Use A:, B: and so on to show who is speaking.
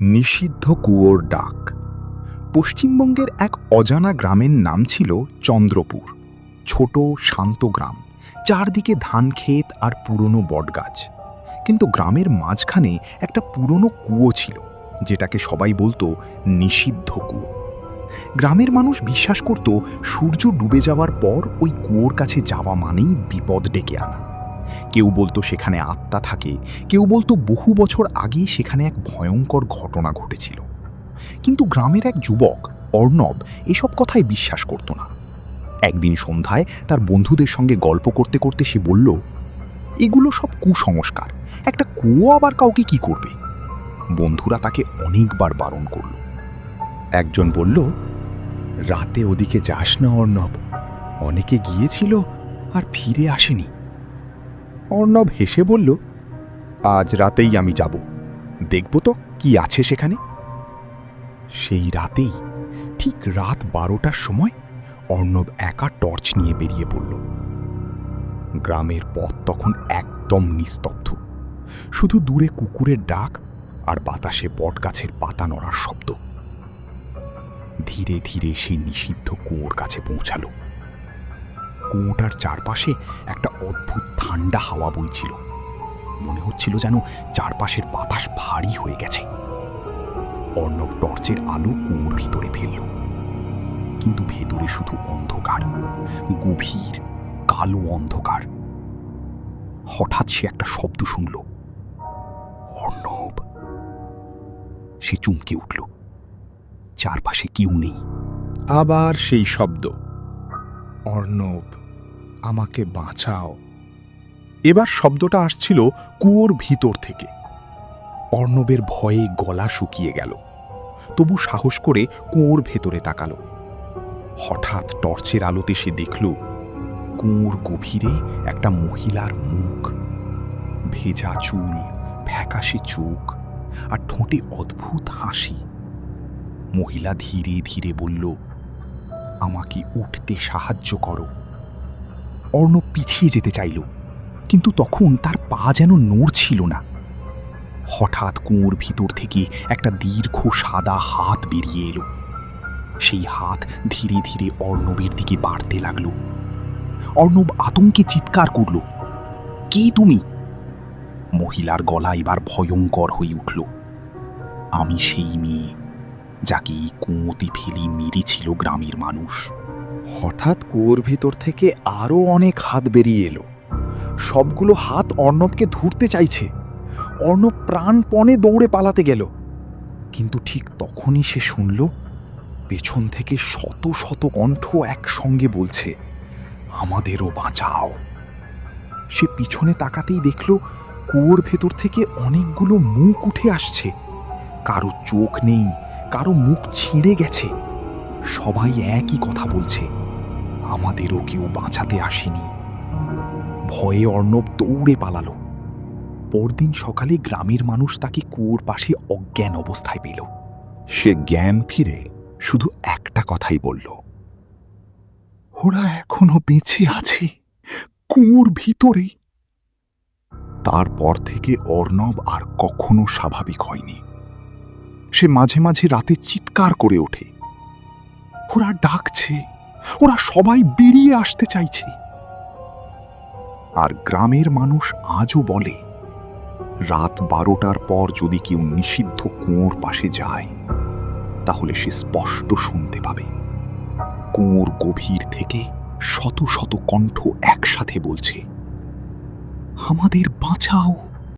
A: নিষিদ্ধ কুয়োর ডাক। পশ্চিমবঙ্গের এক অজানা গ্রামের নাম ছিল চন্দ্রপুর। ছোট শান্ত গ্রাম, চারদিকে ধান ক্ষেত আর পুরনো বটগাছ। কিন্তু গ্রামের মাঝখানে একটা পুরনো কুয়ো ছিল, যেটাকে সবাই বলতো নিষিদ্ধ কুয়ো। গ্রামের মানুষ বিশ্বাস করত সূর্য ডুবে যাওয়ার পর ওই কুয়োর কাছে যাওয়া মানেই বিপদ ডেকে আনা। কেউ বলতো সেখানে আত্মা থাকে, কেউ বলতো বহু বছর আগে সেখানে এক ভয়ঙ্কর ঘটনা ঘটেছিল। কিন্তু গ্রামের এক যুবক অর্ণব এসব কথায় বিশ্বাস করত না। একদিন সন্ধ্যায় তার বন্ধুদের সঙ্গে গল্প করতে করতে সে বলল, এগুলো সব কুসংস্কার, একটা কুয়ো আবার কাউকে কি করবে। বন্ধুরা তাকে অনেকবার বারণ করল। একজন বলল, রাতে ওদিকে যাস না অর্ণব, অনেকে গিয়েছিল আর ফিরে আসেনি। অর্ণব হেসে বলল, আজ রাতেই আমি যাব, দেখব তো কি আছে সেখানে। সেই রাতেই, ঠিক রাত 12টার সময়, অর্ণব একা টর্চ নিয়ে বেরিয়ে পড়ল। গ্রামের পথ তখন একদম নিস্তব্ধ, শুধু দূরে কুকুরের ডাক আর বাতাসে বটগাছের পাতা নড়ার শব্দ। ধীরে ধীরে সেই নিষিদ্ধ কুয়োর কাছে পৌঁছাল। কুয়োটার চারপাশে একটা অদ্ভুত ঠান্ডা হাওয়া বইছিল। মনে হচ্ছিল যেন চারপাশের বাতাস ভারী হয়ে গেছে। অর্ণব টর্চের আলো কুয়োর ভিতরে ফেলল, কিন্তু ভেতরে শুধু অন্ধকার, গভীর কালো অন্ধকার। হঠাৎ সে একটা শব্দ শুনল, অর্ণব। সে চমকে উঠল, চারপাশে কেউ নেই। আবার সেই শব্দ, অর্ণব, আমাকে বাঁচাও। এবার শব্দটা আসছিল কুয়োর ভিতর থেকে। অর্ণবের ভয়ে গলা শুকিয়ে গেল, তবু সাহস করে কুয়োর ভেতরে তাকালো। হঠাৎ টর্চের আলোতে সে দেখল কুয়োর গভীরে একটা মহিলার মুখ। ভেজা চুল, ফ্যাকাশে চোখ আর ঠোঁটে অদ্ভুত হাসি। মহিলা ধীরে ধীরে বলল, আমাকে উঠতে সাহায্য করো। অর্ণব পিছিয়ে যেতে চাইল, কিন্তু তখন তার পা যেন নড়ছিল না। হঠাৎ কুয়োর ভিতর থেকে একটা দীর্ঘ সাদা হাত বেরিয়ে এলো। সেই হাত ধীরে ধীরে অর্ণবের দিকে বাড়তে লাগল। অর্ণব আতঙ্কে চিৎকার করল, কে তুমি? মহিলার গলা এবার ভয়ঙ্কর হয়ে উঠল, আমি সেই মেয়ে যাকে এই কুয়োতে ফেলে মেরেছিল গ্রামের মানুষ। হঠাৎ কুয়োর ভিতর থেকে আরো অনেক হাত বেরিয়ে এলো। সবগুলো হাত অর্ণবকে ধরতে চাইছে। অর্ণব প্রাণপণে দৌড়ে পালাতে গেল, কিন্তু ঠিক তখনই সে শুনল পেছন থেকে শত শত কণ্ঠ একসঙ্গে বলছে, আমাদেরও বাঁচাও। সে পিছনে তাকাতেই দেখল কুয়োর ভেতর থেকে অনেকগুলো মুখ উঠে আসছে। কারো চোখ নেই, কারো মুখ ছিঁড়ে গেছে। সবাই একই কথা বলছে, আমাদেরও কেউ বাঁচাতে আসেনি। ভয়ে অর্ণব দৌড়ে পালালো। পরদিন সকালে গ্রামের মানুষ তাকে কুয়োর পাশে অজ্ঞান অবস্থায় পেল। সে জ্ঞান ফিরে শুধু একটা কথাই বলল, ওরা এখনো বেঁচে আছে কুয়োর ভিতরে। তারপর থেকে অর্ণব আর কখনো স্বাভাবিক হয়নি। সে মাঝে মাঝে রাতে চিৎকার করে ওঠে, ওরা ডাকছে, ওরা সবাই বেরিয়ে আসতে চাইছে। আর গ্রামের মানুষ আজও বলে, রাত 12টার পর যদি কেউ নিষিদ্ধ কুয়োর পাশে যায়, তাহলে সে স্পষ্ট শুনতে পাবে কুয়োর গভীর থেকে শত শত কণ্ঠ একসাথে বলছে, আমাদের বাঁচাও।